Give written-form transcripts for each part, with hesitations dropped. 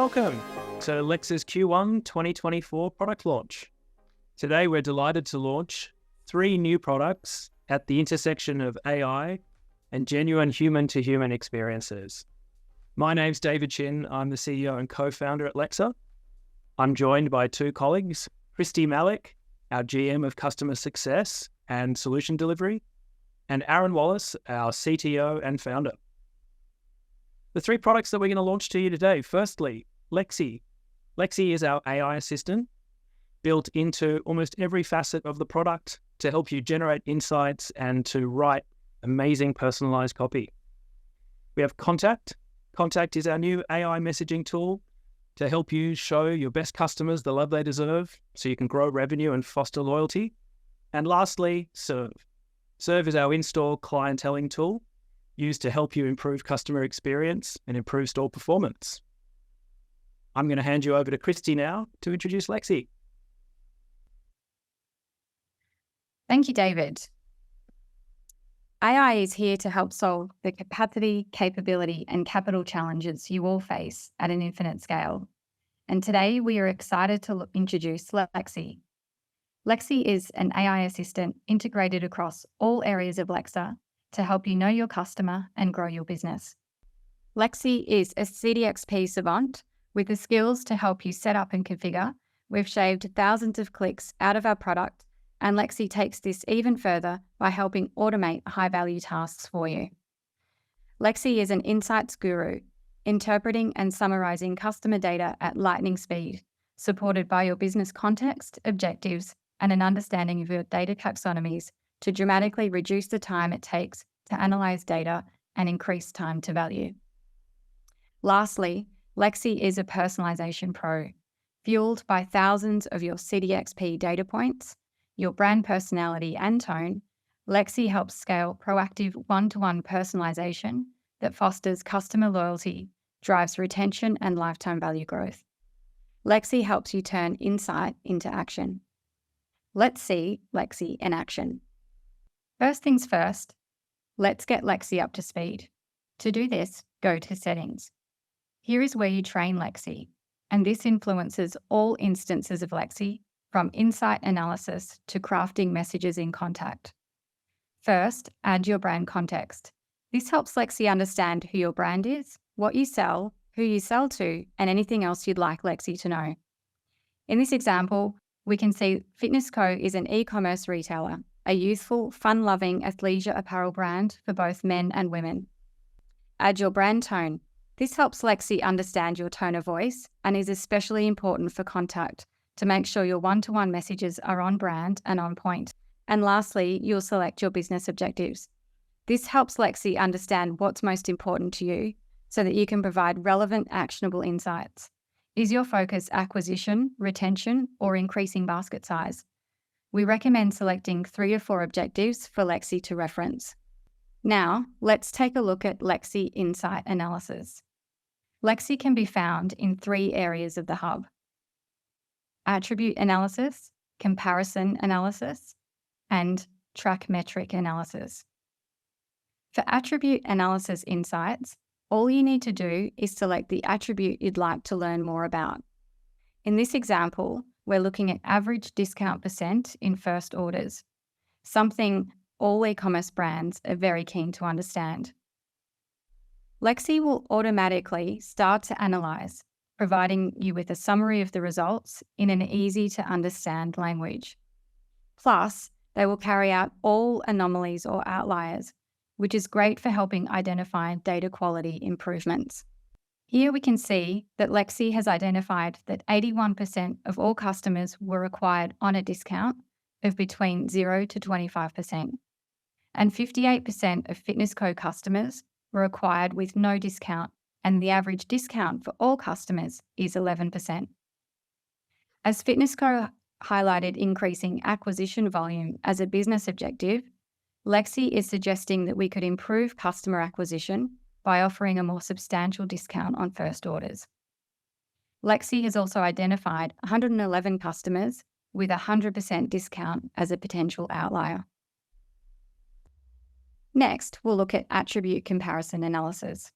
welcome to Lexer's Q1 2024 product launch. Today, we're delighted to launch 3 new products at the intersection of AI and genuine human-to-human experiences. My name's David Chinn. I'm the CEO and co-founder at Lexer. I'm joined by 2 colleagues, Kristy Malik, our GM of Customer Success and Solution Delivery, and Aaron Wallis, our CTO and founder. The 3 products that we're going to launch to you today. Firstly, Lexi. Lexi is our AI assistant built into almost every facet of the product to help you generate insights and to write amazing personalized copy. We have Contact. Contact is our new AI messaging tool to help you show your best customers the love they deserve so you can grow revenue and foster loyalty. And lastly, Serve. Serve is our in-store clienteling tool used to help you improve customer experience and improve store performance. I'm going to hand you over to Kristy now to introduce Lexi. Thank you, David. AI is here to help solve the capacity, capability, and capital challenges you all face at an infinite scale. And today we are excited to introduce Lexi. Lexi is an AI assistant integrated across all areas of Lexer to help you know your customer and grow your business. Lexi is a CDXP savant with the skills to help you set up and configure. We've shaved thousands of clicks out of our product, and Lexi takes this even further by helping automate high-value tasks for you. Lexi is an insights guru, interpreting and summarizing customer data at lightning speed, supported by your business context, objectives, and an understanding of your data taxonomies to dramatically reduce the time it takes to analyze data and increase time to value. Lastly, Lexi is a personalization pro, fueled by thousands of your CDXP data points, your brand personality and tone. Lexi helps scale proactive one-to-one personalization that fosters customer loyalty, drives retention and lifetime value growth. Lexi helps you turn insight into action. Let's see Lexi in action. First things first, let's get Lexi up to speed. To do this, go to Settings. Here is where you train Lexi, and this influences all instances of Lexi, from insight analysis to crafting messages in Contact. First, add your brand context. This helps Lexi understand who your brand is, what you sell, who you sell to, and anything else you'd like Lexi to know. In this example, we can see Fitness Co is an e-commerce retailer, a youthful, fun-loving athleisure apparel brand for both men and women. Add your brand tone. This helps Lexi understand your tone of voice and is especially important for Contact to make sure your one-to-one messages are on brand and on point. And lastly, you'll select your business objectives. This helps Lexi understand what's most important to you so that you can provide relevant, actionable insights. Is your focus acquisition, retention, or increasing basket size? We recommend selecting 3 or 4 objectives for Lexi to reference. Now, let's take a look at Lexi Insight Analysis. Lexi can be found in 3 areas of the hub: attribute analysis, comparison analysis, and track metric analysis. For attribute analysis insights, all you need to do is select the attribute you'd like to learn more about. In this example, we're looking at average discount % in first orders, something all e-commerce brands are very keen to understand. Lexi will automatically start to analyze, providing you with a summary of the results in an easy-to-understand language. Plus, they will carry out all anomalies or outliers, which is great for helping identify data quality improvements. Here we can see that Lexi has identified that 81% of all customers were acquired on a discount of between 0 to 25%, and 58% of Fitness Co customers were acquired with no discount, and the average discount for all customers is 11%. As Fitness Co highlighted increasing acquisition volume as a business objective, Lexi is suggesting that we could improve customer acquisition by offering a more substantial discount on first orders. Lexi has also identified 111 customers with a 100% discount as a potential outlier. Next, we'll look at attribute comparison analysis.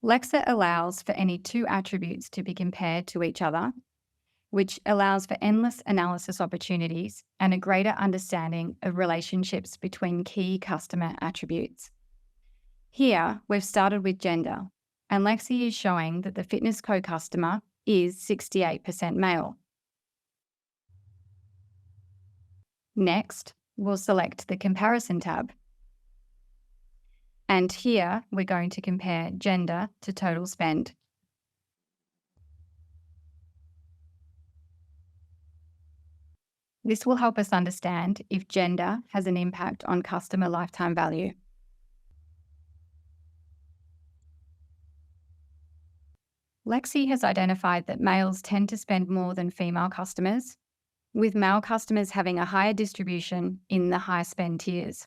Lexer allows for any two attributes to be compared to each other, which allows for endless analysis opportunities and a greater understanding of relationships between key customer attributes. Here, we've started with gender, and Lexi is showing that the Fitness Co customer is 68% male. Next, we'll select the Comparison tab. And here, we're going to compare gender to total spend. This will help us understand if gender has an impact on customer lifetime value. Lexi has identified that males tend to spend more than female customers, with male customers having a higher distribution in the high spend tiers.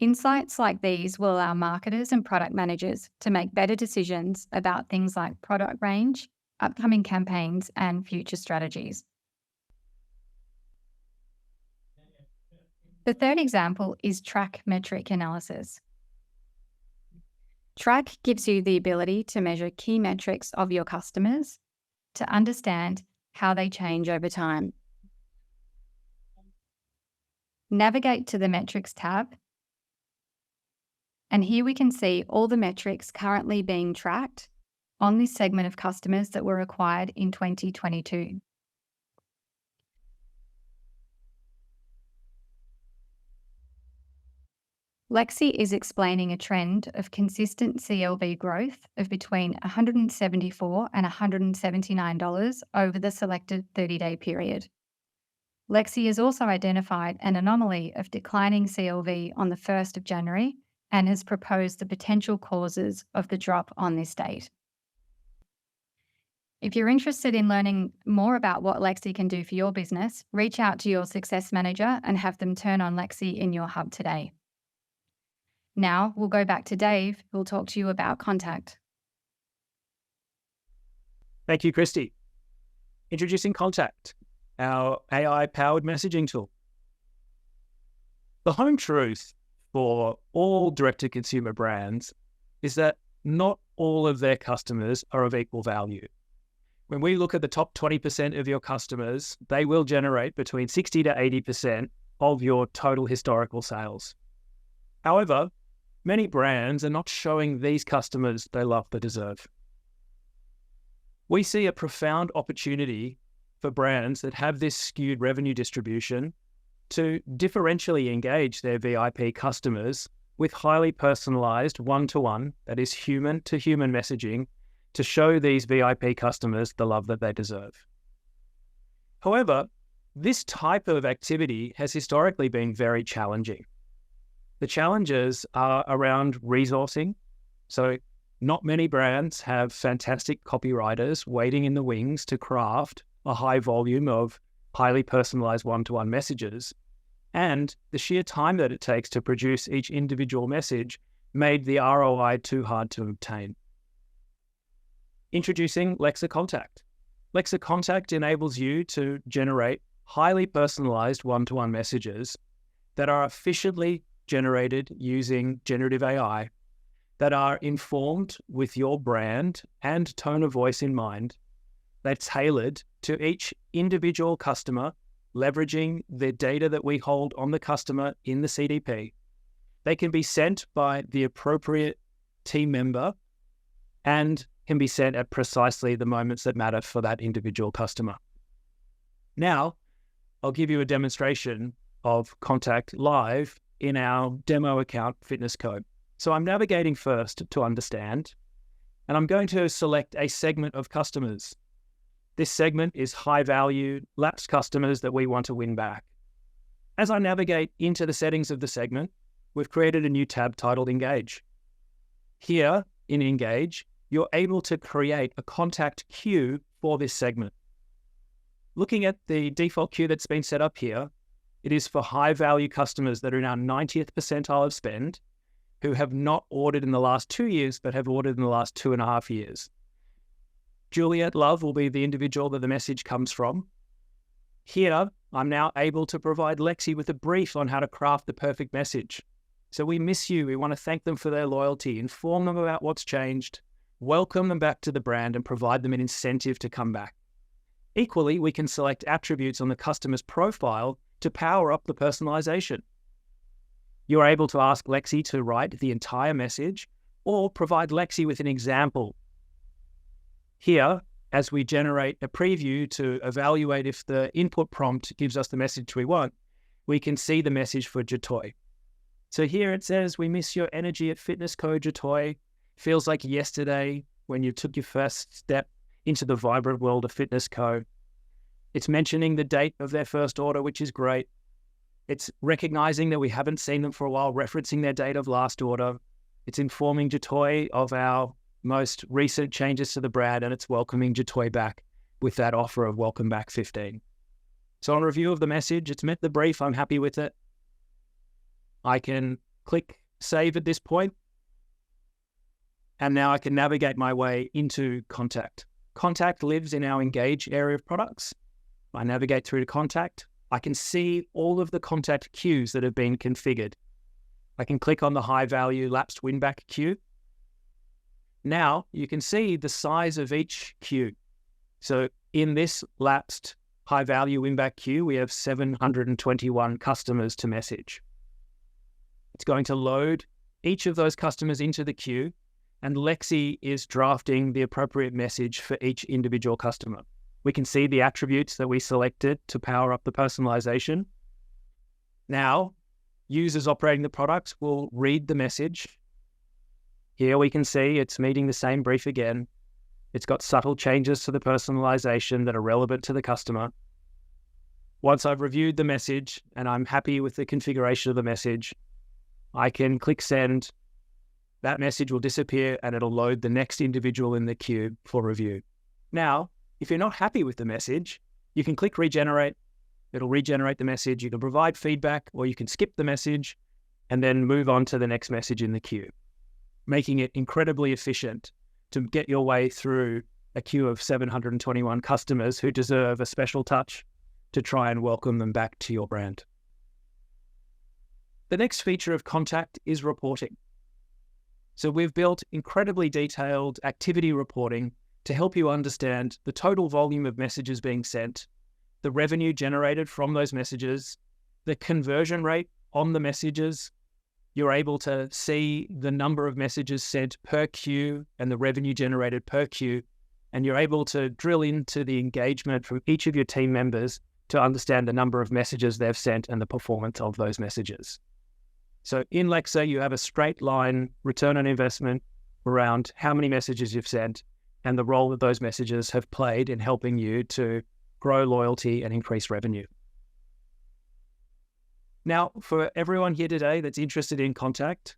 Insights like these will allow marketers and product managers to make better decisions about things like product range, upcoming campaigns, and future strategies. The third example is track metric analysis. Track gives you the ability to measure key metrics of your customers to understand how they change over time. Navigate to the Metrics tab, and here we can see all the metrics currently being tracked on this segment of customers that were acquired in 2022. Lexi is explaining a trend of consistent CLV growth of between $174 and $179 over the selected 30-day period. Lexi has also identified an anomaly of declining CLV on the 1st of January and has proposed the potential causes of the drop on this date. If you're interested in learning more about what Lexi can do for your business, reach out to your success manager and have them turn on Lexi in your hub today. Now we'll go back to Dave, who'll talk to you about Contact. Thank you, Kristy. Introducing Contact, our AI-powered messaging tool. The home truth for all direct-to-consumer brands is that not all of their customers are of equal value. When we look at the top 20% of your customers, they will generate between 60 to 80% of your total historical sales. However, many brands are not showing these customers the love they deserve. We see a profound opportunity for brands that have this skewed revenue distribution to differentially engage their VIP customers with highly personalized one-to-one, that is human-to-human messaging, to show these VIP customers the love that they deserve. However, this type of activity has historically been very challenging. The challenges are around resourcing. So not many brands have fantastic copywriters waiting in the wings to craft a high volume of highly personalized one-to-one messages. And the sheer time that it takes to produce each individual message made the ROI too hard to obtain. Introducing Lexer Contact. Lexer Contact enables you to generate highly personalized one-to-one messages that are efficiently generated using generative AI, that are informed with your brand and tone of voice in mind. They're tailored to each individual customer, leveraging the data that we hold on the customer in the CDP. They can be sent by the appropriate team member and can be sent at precisely the moments that matter for that individual customer. Now, I'll give you a demonstration of Contact live in our demo account, Fitness Co. So I'm navigating first to understand, and I'm going to select a segment of customers. This segment is high value, lapsed customers that we want to win back. As I navigate into the settings of the segment, we've created a new tab titled Engage. Here in Engage, you're able to create a contact queue for this segment. Looking at the default queue that's been set up here, it is for high value customers that are in our 90th percentile of spend, who have not ordered in the last 2 years, but have ordered in the last 2.5 years. Juliet Love will be the individual that the message comes from. Here, I'm now able to provide Lexi with a brief on how to craft the perfect message. So we miss you. We want to thank them for their loyalty, inform them about what's changed, welcome them back to the brand and provide them an incentive to come back. Equally, we can select attributes on the customer's profile to power up the personalization. You're able to ask Lexi to write the entire message or provide Lexi with an example. Here, as we generate a preview to evaluate if the input prompt gives us the message we want, we can see the message for Jatoy. So here it says, "We miss your energy at Fitness Co. Jatoy. Feels like yesterday when you took your first step into the vibrant world of Fitness Co." It's mentioning the date of their first order, which is great. It's recognizing that we haven't seen them for a while, referencing their date of last order. It's informing Jatoy of our most recent changes to the brand, and it's welcoming Jatoy back with that offer of welcome back 15. So on review of the message, it's met the brief. I'm happy with it. I can click save at this point, and now I can navigate my way into Contact. Contact lives in our Engage area of products. I navigate through to Contact. I can see all of the contact queues that have been configured. I can click on the high value lapsed win-back queue. Now you can see the size of each queue. So in this lapsed high value win-back queue, we have 721 customers to message. It's going to load each of those customers into the queue, and Lexi is drafting the appropriate message for each individual customer. We can see the attributes that we selected to power up the personalization. Now, users operating the products will read the message. Here we can see it's meeting the same brief again. It's got subtle changes to the personalization that are relevant to the customer. Once I've reviewed the message and I'm happy with the configuration of the message, I can click send. That message will disappear and it'll load the next individual in the queue for review. Now, if you're not happy with the message, you can click regenerate. It'll regenerate the message. You can provide feedback, or you can skip the message and then move on to the next message in the queue, making it incredibly efficient to get your way through a queue of 721 customers who deserve a special touch to try and welcome them back to your brand. The next feature of Contact is reporting. So we've built incredibly detailed activity reporting to help you understand the total volume of messages being sent, the revenue generated from those messages, the conversion rate on the messages. You're able to see the number of messages sent per queue and the revenue generated per queue, and you're able to drill into the engagement from each of your team members to understand the number of messages they've sent and the performance of those messages. So in Lexer, you have a straight line return on investment around how many messages you've sent and the role that those messages have played in helping you to grow loyalty and increase revenue. Now, for everyone here today that's interested in Contact,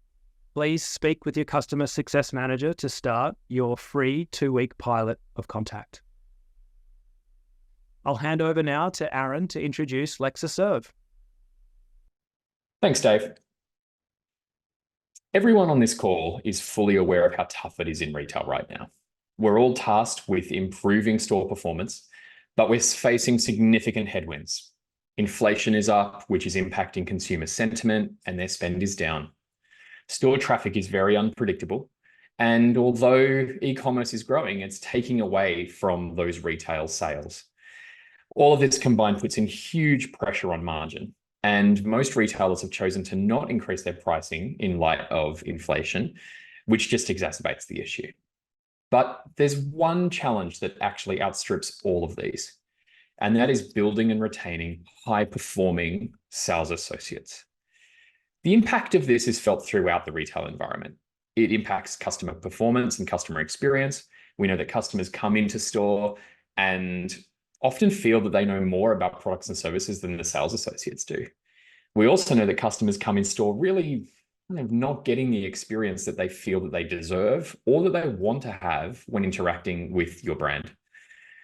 please speak with your customer success manager to start your free 2-week pilot of Contact. I'll hand over now to Aaron to introduce Lexer Serve. Thanks, Dave. Everyone on this call is fully aware of how tough it is in retail right now. We're all tasked with improving store performance, but we're facing significant headwinds. Inflation is up, which is impacting consumer sentiment, and their spend is down. Store traffic is very unpredictable, and although e-commerce is growing, it's taking away from those retail sales. All of this combined puts in huge pressure on margin, and most retailers have chosen to not increase their pricing in light of inflation, which just exacerbates the issue. But there's one challenge that actually outstrips all of these, and that is building and retaining high-performing sales associates. The impact of this is felt throughout the retail environment. It impacts customer performance and customer experience. We know that customers come into store and often feel that they know more about products and services than the sales associates do. We also know that customers come in store really not getting the experience that they feel that they deserve or that they want to have when interacting with your brand.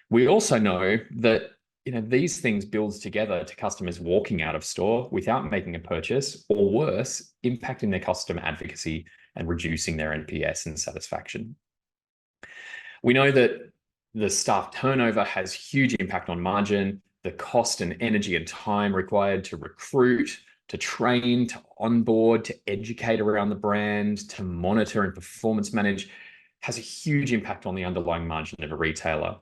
We also know that these things builds together to customers walking out of store without making a purchase, or worse, impacting their customer advocacy and reducing their NPS and satisfaction. We know that the staff turnover has huge impact on margin, the cost and energy and time required to recruit, to train, to onboard, to educate around the brand, to monitor and performance manage has a huge impact on the underlying margin of a retailer.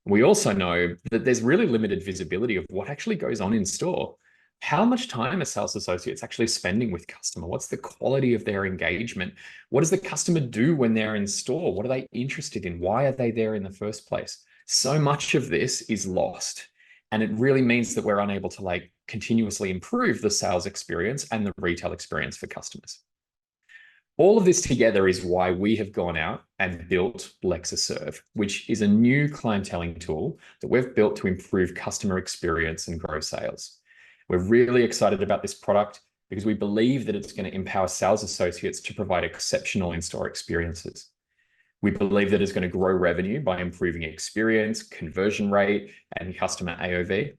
We also know that there's really limited visibility of what actually goes on in store. How much time are sales associates actually spending with customer? What's the quality of their engagement? What does the customer do when they're in store? What are they interested in? Why are they there in the first place? So much of this is lost. And it really means that we're unable to continuously improve the sales experience and the retail experience for customers. All of this together is why we have gone out and built Lexer, which is a new clienteling tool that we've built to improve customer experience and grow sales. We're really excited about this product because we believe that it's going to empower sales associates to provide exceptional in-store experiences. We believe that it's going to grow revenue by improving experience, conversion rate, and customer AOV.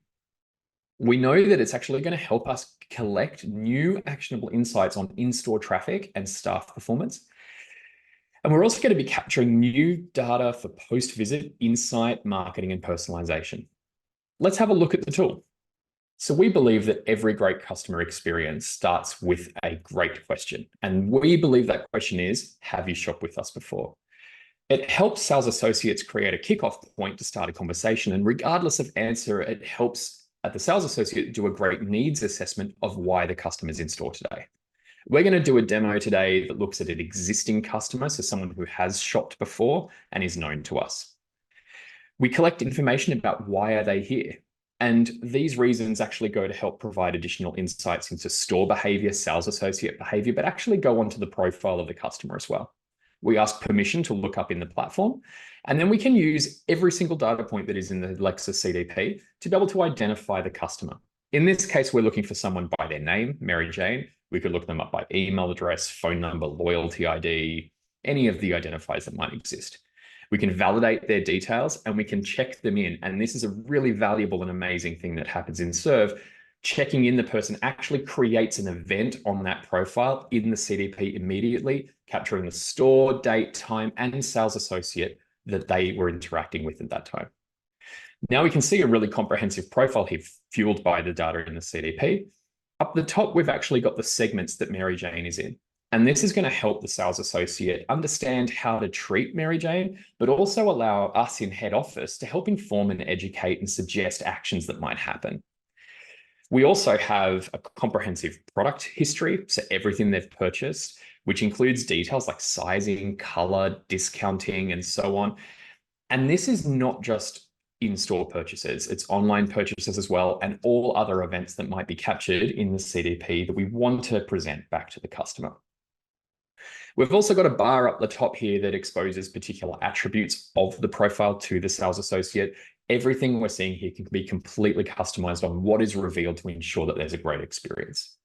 We know that it's actually going to help us collect new actionable insights on in-store traffic and staff performance. And we're also going to be capturing new data for post-visit insight, marketing, and personalization. Let's have a look at the tool. So we believe that every great customer experience starts with a great question. And we believe that question is, have you shopped with us before? It helps sales associates create a kickoff point to start a conversation. And regardless of answer, it helps the sales associate do a great needs assessment of why the customer is in store today. We're going to do a demo today that looks at an existing customer, so someone who has shopped before and is known to us. We collect information about why are they here. And these reasons actually go to help provide additional insights into store behavior, sales associate behavior, but actually go onto the profile of the customer as well. We ask permission to look up in the platform, and then we can use every single data point that is in the Lexer CDP to be able to identify the customer. In this case, we're looking for someone by their name, Mary Jane. We could look them up by email address, phone number, loyalty ID, any of the identifiers that might exist. We can validate their details and we can check them in. And this is a really valuable and amazing thing that happens in Serve. Checking in the person actually creates an event on that profile in the CDP immediately, capturing the store, date, time, and sales associate that they were interacting with at that time. Now we can see a really comprehensive profile here fueled by the data in the CDP. Up the top, we've actually got the segments that Mary Jane is in. And this is going to help the sales associate understand how to treat Mary Jane, but also allow us in head office to help inform and educate and suggest actions that might happen. We also have a comprehensive product history, so everything they've purchased, which includes details like sizing, color, discounting, and so on. And this is not just in-store purchases, it's online purchases as well, and all other events that might be captured in the CDP that we want to present back to the customer. We've also got a bar up the top here that exposes particular attributes of the profile to the sales associate. Everything we're seeing here can be completely customized on what is revealed to ensure that there's a great experience.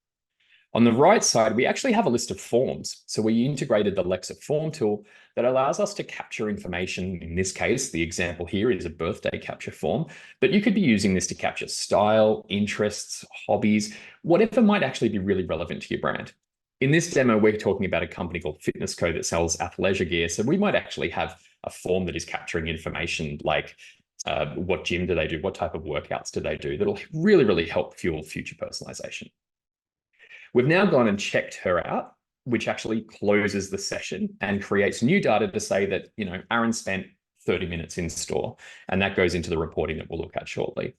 On the right side, we actually have a list of forms. So we integrated the Lexer form tool that allows us to capture information. In this case, the example here is a birthday capture form, but you could be using this to capture style, interests, hobbies, whatever might actually be really relevant to your brand. In this demo, we're talking about a company called Fitness Co that sells athleisure gear. So we might actually have a form that is capturing information like what gym do they do? What type of workouts do they do? That'll really, really help fuel future personalization. We've now gone and checked her out, which actually closes the session and creates new data to say that, Aaron spent 30 minutes in store, and that goes into the reporting that we'll look at shortly.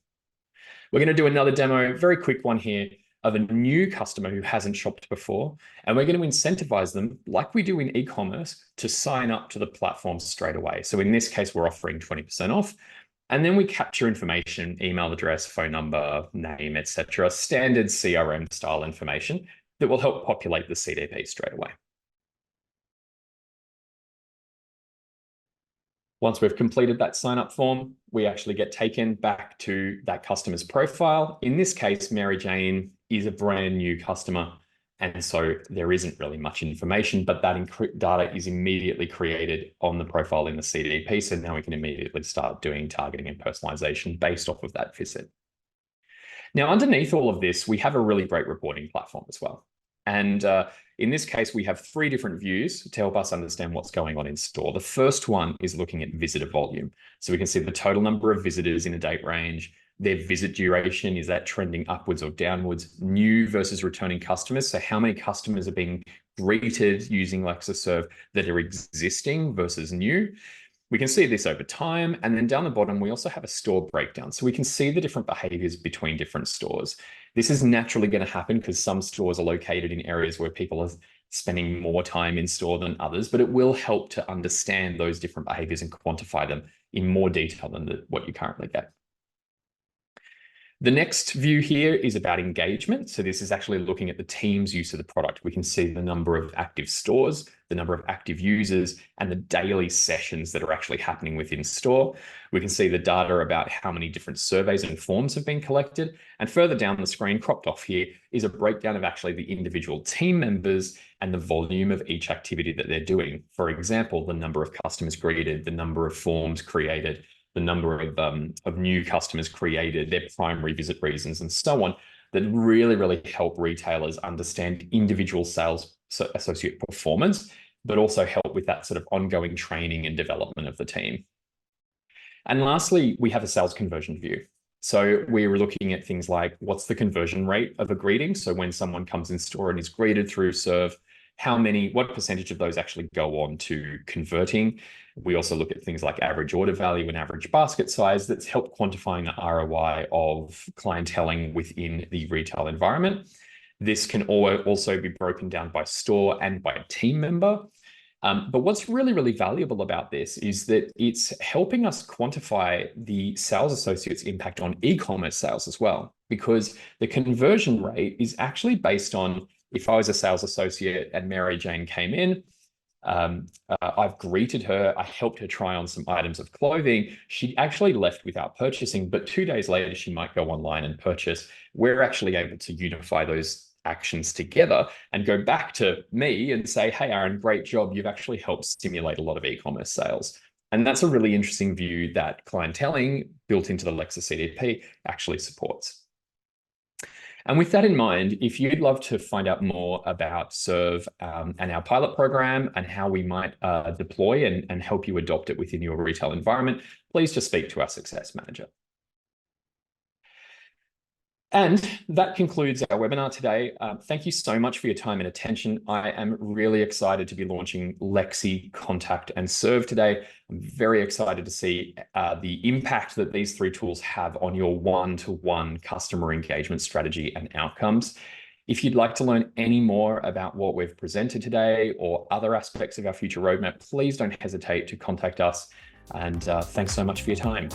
We're going to do another demo, very quick one here, of a new customer who hasn't shopped before, and we're going to incentivize them, like we do in e-commerce, to sign up to the platform straight away. So in this case, we're offering 20% off, and then we capture information, email address, phone number, name, etc., standard CRM style information that will help populate the CDP straight away. Once we've completed that sign-up form, we actually get taken back to that customer's profile. In this case, Mary Jane is a brand new customer, and so there isn't really much information, but that data is immediately created on the profile in the CDP, so now we can immediately start doing targeting and personalization based off of that visit. Now, underneath all of this, we have a really great reporting platform as well. And in this case, we have 3 different views to help us understand what's going on in store. The first one is looking at visitor volume. So we can see the total number of visitors in a date range, Their visit duration, is that trending upwards or downwards? New versus returning customers. So how many customers are being greeted using Lexer Serve that are existing versus new? We can see this over time. And then down the bottom, we also have a store breakdown. So we can see the different behaviors between different stores. This is naturally going to happen because some stores are located in areas where people are spending more time in store than others, but it will help to understand those different behaviors and quantify them in more detail than what you currently get. The next view here is about engagement. So this is actually looking at the team's use of the product. We can see the number of active stores, the number of active users, and the daily sessions that are actually happening within store. We can see the data about how many different surveys and forms have been collected. And further down the screen, cropped off here, is a breakdown of actually the individual team members and the volume of each activity that they're doing. For example, the number of customers greeted, the number of forms created, the number of new customers created, their primary visit reasons, and so on, that really help retailers understand individual sales associate performance, but also help with that sort of ongoing training and development of the team. And lastly, we have a sales conversion view. So we're looking at things like, what's the conversion rate of a greeting? So when someone comes in store and is greeted through Serve, what percentage of those actually go on to converting? We also look at things like average order value and average basket size that's helped quantifying the ROI of clienteling within the retail environment. This can also be broken down by store and by team member. But what's really valuable about this is that it's helping us quantify the sales associates' impact on e-commerce sales as well, because the conversion rate is actually based on, if I was a sales associate and Mary Jane came in, I've greeted her, I helped her try on some items of clothing. She actually left without purchasing, but 2 days later, she might go online and purchase. We're actually able to unify those actions together and go back to me and say, hey, Aaron, great job. You've actually helped stimulate a lot of e-commerce sales. And that's a really interesting view that clienteling built into the Lexer CDP actually supports. And with that in mind, if you'd love to find out more about Serve and our pilot program and how we might deploy and help you adopt it within your retail environment, please just speak to our success manager. And that concludes our webinar today. Thank you so much for your time and attention. I am really excited to be launching Lexi, Contact, and Serve today. I'm very excited to see the impact that these 3 tools have on your one-to-one customer engagement strategy and outcomes. If you'd like to learn any more about what we've presented today or other aspects of our future roadmap, please don't hesitate to contact us. And thanks so much for your time.